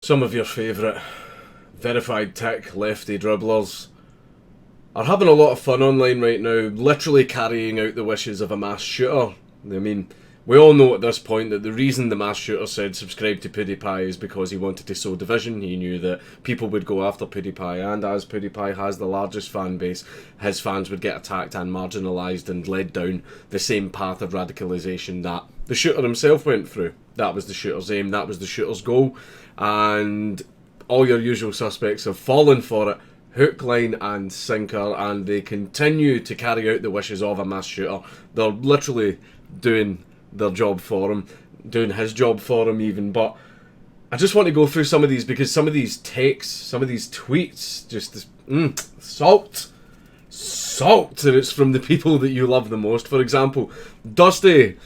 Some of your favourite verified tech lefty dribblers are having a lot of fun online right now, literally carrying out the wishes of a mass shooter. I mean, we all know at this point that the reason the mass shooter said subscribe to PewDiePie is because he wanted to sow division. He knew that people would go after PewDiePie, and as PewDiePie has the largest fan base, his fans would get attacked and marginalised and led down the same path of radicalisation that the shooter himself went through. That was the shooter's aim, that was the shooter's goal, and all your usual suspects have fallen for it, hook, line and sinker, and they continue to carry out the wishes of a mass shooter. They're literally doing their job for him, doing his job for him even. But I just want to go through some of these, because some of these texts, some of these tweets, just salt, and it's from the people that you love the most. For example, Dusty,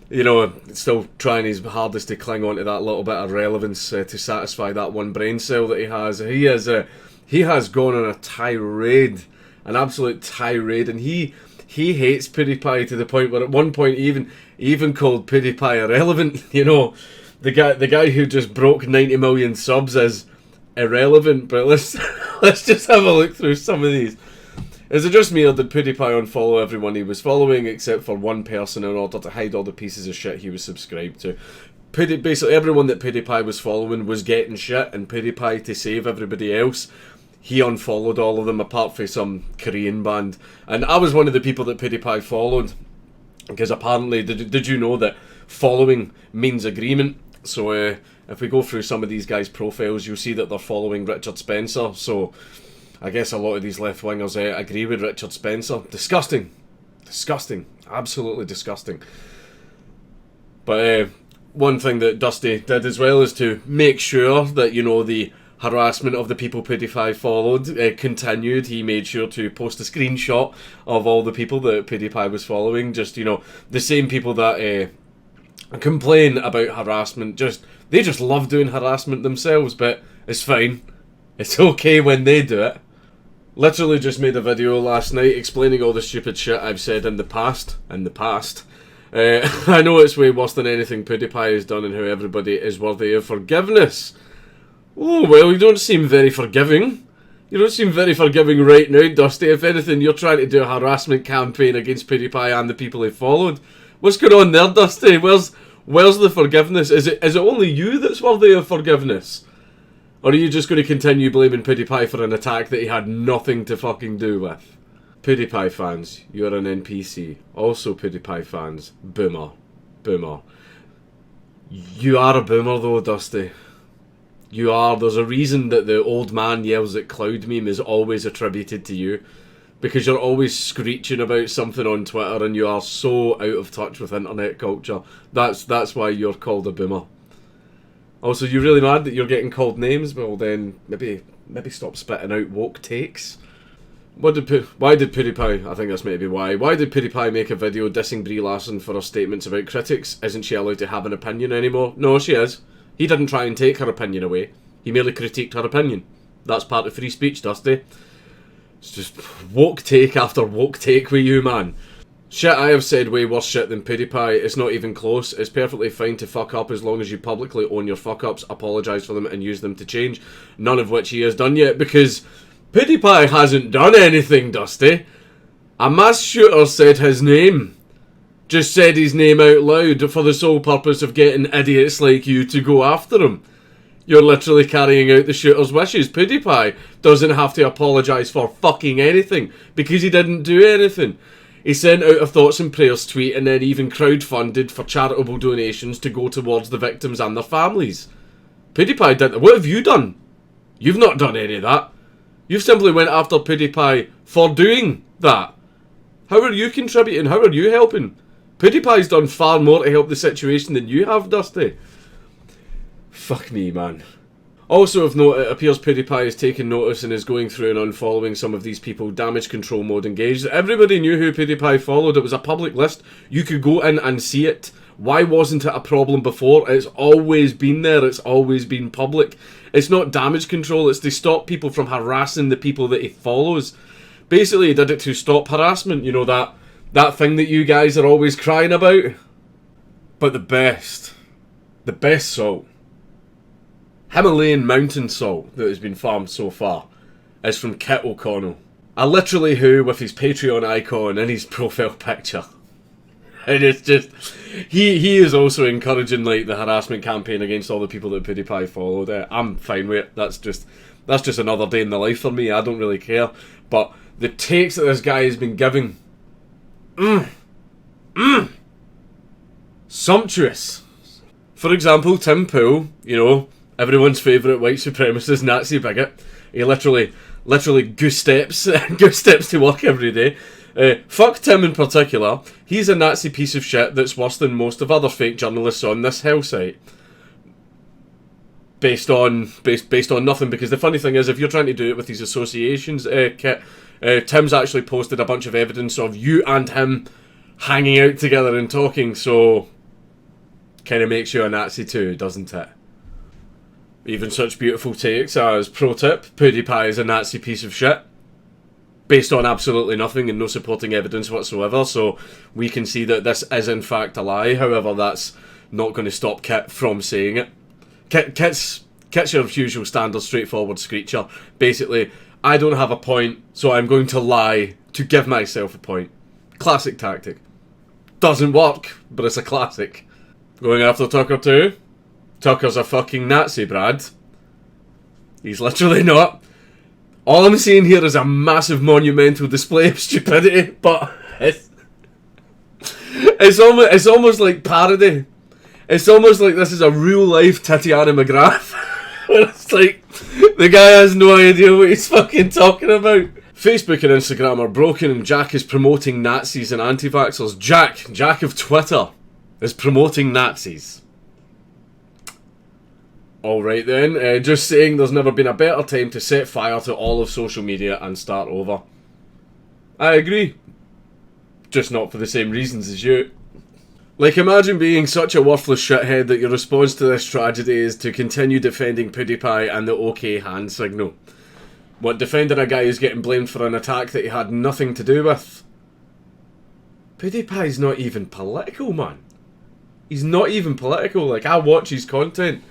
you know, still trying his hardest to cling on to that little bit of relevance to satisfy that one brain cell that he has. He has gone on a tirade, an absolute tirade, and he hates PewDiePie to the point where at one point he even called PewDiePie irrelevant. You know, the guy who just broke 90 million subs is irrelevant. But let's just have a look through some of these. Is it just me, or did PewDiePie unfollow everyone he was following except for one person in order to hide all the pieces of shit he was subscribed to? Basically everyone that PewDiePie was following was getting shit, and PewDiePie, to save everybody else, he unfollowed all of them apart from some Korean band. And I was one of the people that PewDiePie followed, because apparently, did you know that following means agreement? So if we go through some of these guys' profiles, you'll see that they're following Richard Spencer. So I guess a lot of these left-wingers agree with Richard Spencer. Disgusting. Disgusting. Absolutely disgusting. But one thing that Dusty did as well is to make sure that, you know, the harassment of the people PewDiePie followed continued. He made sure to post a screenshot of all the people that PewDiePie was following. Just, you know, the same people that complain about harassment. They just love doing harassment themselves, but it's fine. It's okay when they do it. Literally just made a video last night explaining all the stupid shit I've said in the past. I know it's way worse than anything PewDiePie has done and how everybody is worthy of forgiveness. Oh, well, you don't seem very forgiving. You don't seem very forgiving right now, Dusty. If anything, you're trying to do a harassment campaign against PewDiePie and the people he followed. What's going on there, Dusty? Where's the forgiveness? Is it only you that's worthy of forgiveness? Or are you just going to continue blaming PewDiePie for an attack that he had nothing to fucking do with? PewDiePie fans, you're an NPC. Also PewDiePie fans, boomer. Boomer. You are a boomer though, Dusty. You are. There's a reason that the old man yells at cloud meme is always attributed to you. Because you're always screeching about something on Twitter and you are so out of touch with internet culture. That's why you're called a boomer. Also, you're really mad that you're getting called names? Well then, maybe stop spitting out woke takes. Why did PewDiePie, I think that's maybe why did PewDiePie make a video dissing Brie Larson for her statements about critics? Isn't she allowed to have an opinion anymore? No, she is. He didn't try and take her opinion away. He merely critiqued her opinion. That's part of free speech, Dusty. It's just woke take after woke take with you, man. Shit, I have said way worse shit than PewDiePie. It's not even close. It's perfectly fine to fuck up as long as you publicly own your fuck-ups, apologise for them and use them to change. None of which he has done yet, because PewDiePie hasn't done anything, Dusty. A mass shooter said his name. Just said his name out loud for the sole purpose of getting idiots like you to go after him. You're literally carrying out the shooter's wishes. PewDiePie doesn't have to apologise for fucking anything, because he didn't do anything. He sent out a thoughts and prayers tweet and then even crowdfunded for charitable donations to go towards the victims and their families. PewDiePie did that. What have you done? You've not done any of that. You've simply went after PewDiePie for doing that. How are you contributing? How are you helping? PewDiePie's done far more to help the situation than you have, Dusty. Fuck me, man. Also of note, it appears PewDiePie has taken notice and is going through and unfollowing some of these people. Damage control mode engaged. Everybody knew who PewDiePie followed. It was a public list. You could go in and see it. Why wasn't it a problem before? It's always been there. It's always been public. It's not damage control. It's to stop people from harassing the people that he follows. Basically, he did it to stop harassment. You know, that thing that you guys are always crying about. But the best salt Himalayan mountain salt that has been farmed so far is from Kit O'Connell. A literally who with his Patreon icon in his profile picture. And it's just, he is also encouraging like the harassment campaign against all the people that PewDiePie followed. I'm fine with it. That's just another day in the life for me. I don't really care. But the takes that this guy has been giving, sumptuous. For example, Tim Pool, you know, everyone's favourite white supremacist Nazi bigot. He literally goose steps to work every day. Fuck Tim in particular. He's a Nazi piece of shit that's worse than most of other fake journalists on this hell site. Based on nothing, because the funny thing is, if you're trying to do it with these associations, Kit, Tim's actually posted a bunch of evidence of you and him hanging out together and talking, so kind of makes you a Nazi too, doesn't it? Even such beautiful takes as, pro tip, PewDiePie is a Nazi piece of shit, based on absolutely nothing and no supporting evidence whatsoever, so we can see that this is in fact a lie. However, that's not going to stop Kit from saying it. Kit's your usual standard straightforward screecher. Basically, I don't have a point, so I'm going to lie to give myself a point. Classic tactic. Doesn't work, but it's a classic. Going after Tucker too? Tucker's a fucking Nazi, Brad. He's literally not. All I'm seeing here is a massive monumental display of stupidity, but it's almost like parody. It's almost like this is a real life Tatiana McGrath. It's like the guy has no idea what he's fucking talking about. Facebook and Instagram are broken and Jack is promoting Nazis and anti-vaxxers. Jack of Twitter is promoting Nazis. Alright then, just saying there's never been a better time to set fire to all of social media and start over. I agree. Just not for the same reasons as you. Like, imagine being such a worthless shithead that your response to this tragedy is to continue defending PewDiePie and the OK hand signal. What, defending a guy who's getting blamed for an attack that he had nothing to do with? PewDiePie's not even political, man. He's not even political. Like, I watch his content.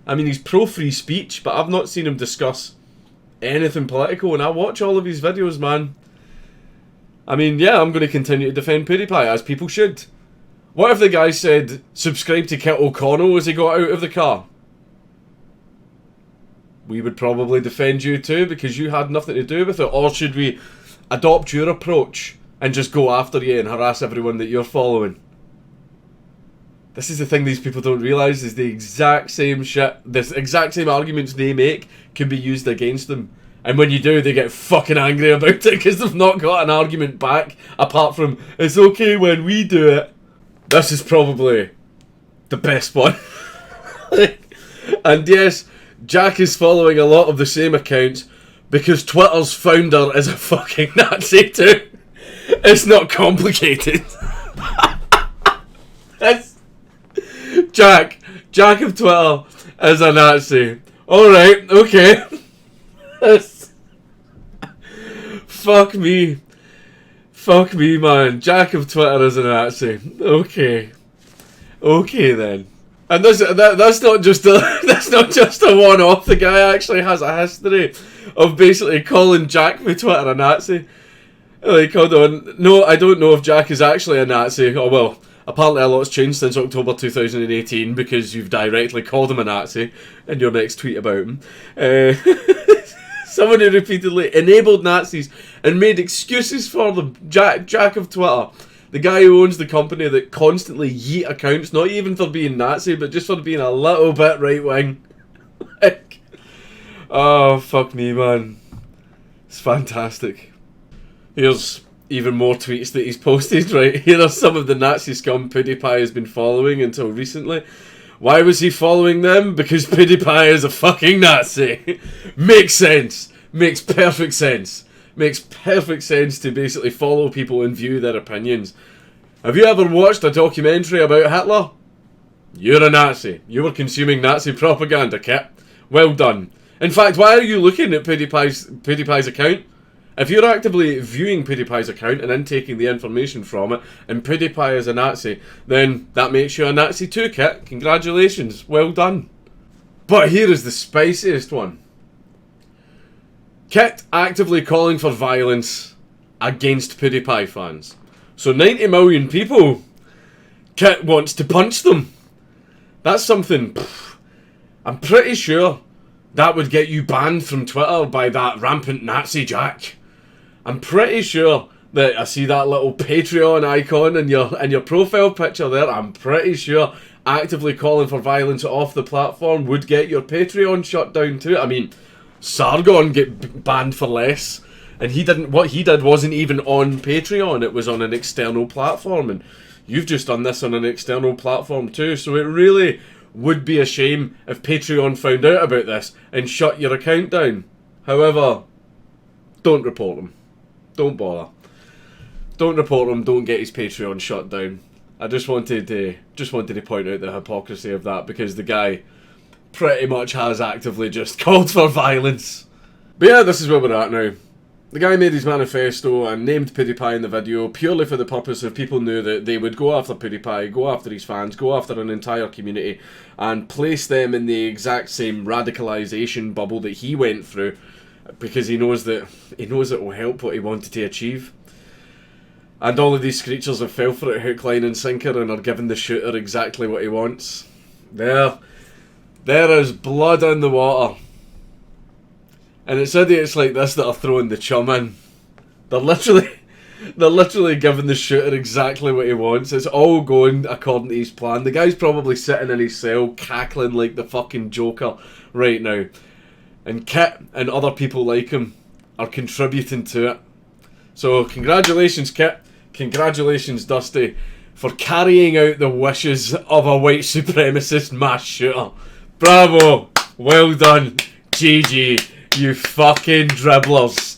I mean, he's pro-free speech, but I've not seen him discuss anything political, and I watch all of his videos, man. I mean, yeah, I'm going to continue to defend PewDiePie, as people should. What if the guy said, subscribe to Kit O'Connell as he got out of the car? We would probably defend you too, because you had nothing to do with it. Or should we adopt your approach and just go after you and harass everyone that you're following? This is the thing these people don't realise, is the exact same shit, the exact same arguments they make can be used against them. And when you do, they get fucking angry about it because they've not got an argument back, apart from, it's okay when we do it. This is probably the best one. And yes, Jack is following a lot of the same accounts because Twitter's founder is a fucking Nazi too. It's not complicated. It's Jack of Twitter is a Nazi. Alright, okay. Fuck me. Fuck me, man. Jack of Twitter is a Nazi. Okay. Okay then. And that's not just a one-off. The guy actually has a history of basically calling Jack for Twitter a Nazi. Like, hold on. No, I don't know if Jack is actually a Nazi. Oh well, apparently a lot's changed since October 2018 because you've directly called him a Nazi in your next tweet about him. Someone who repeatedly enabled Nazis and made excuses for them. Jack of Twitter. The guy who owns the company that constantly yeet accounts, not even for being Nazi, but just for being a little bit right-wing. Like, oh, fuck me, man. It's fantastic. Here's even more tweets that he's posted, right? Here are some of the Nazi scum PewDiePie has been following until recently. Why was he following them? Because PewDiePie is a fucking Nazi. Makes sense. Makes perfect sense. Makes perfect sense to basically follow people and view their opinions. Have you ever watched a documentary about Hitler? You're a Nazi. You were consuming Nazi propaganda, Kit. Well done. In fact, why are you looking at PewDiePie's account? If you're actively viewing PewDiePie's account and then taking the information from it, and PewDiePie is a Nazi, then that makes you a Nazi too, Kit. Congratulations. Well done. But here is the spiciest one. Kit actively calling for violence against PewDiePie fans. So 90 million people, Kit wants to punch them. That's something, I'm pretty sure that would get you banned from Twitter by that rampant Nazi Jack. I'm pretty sure that I see that little Patreon icon in your profile picture there. I'm pretty sure actively calling for violence off the platform would get your Patreon shut down too. I mean, Sargon get banned for less, and what he did wasn't even on Patreon. It was on an external platform, and you've just done this on an external platform too. So it really would be a shame if Patreon found out about this and shut your account down. However, don't report him. Don't bother. Don't report him. Don't get his Patreon shut down. I just wanted to point out the hypocrisy of that, because the guy pretty much has actively just called for violence. But yeah, this is where we're at now. The guy made his manifesto and named PewDiePie in the video purely for the purpose of people knew that they would go after PewDiePie, go after his fans, go after an entire community, and place them in the exact same radicalization bubble that he went through, because he knows it will help what he wanted to achieve. And all of these creatures have fell for it hook, line and sinker and are giving the shooter exactly what he wants. There is blood in the water. And it's idiots like this that are throwing the chum in. They're literally giving the shooter exactly what he wants. It's all going according to his plan. The guy's probably sitting in his cell cackling like the fucking Joker right now. And Kit and other people like him are contributing to it. So congratulations, Kit. Congratulations, Dusty, for carrying out the wishes of a white supremacist mass shooter. Bravo. Well done. GG. You fucking dribblers.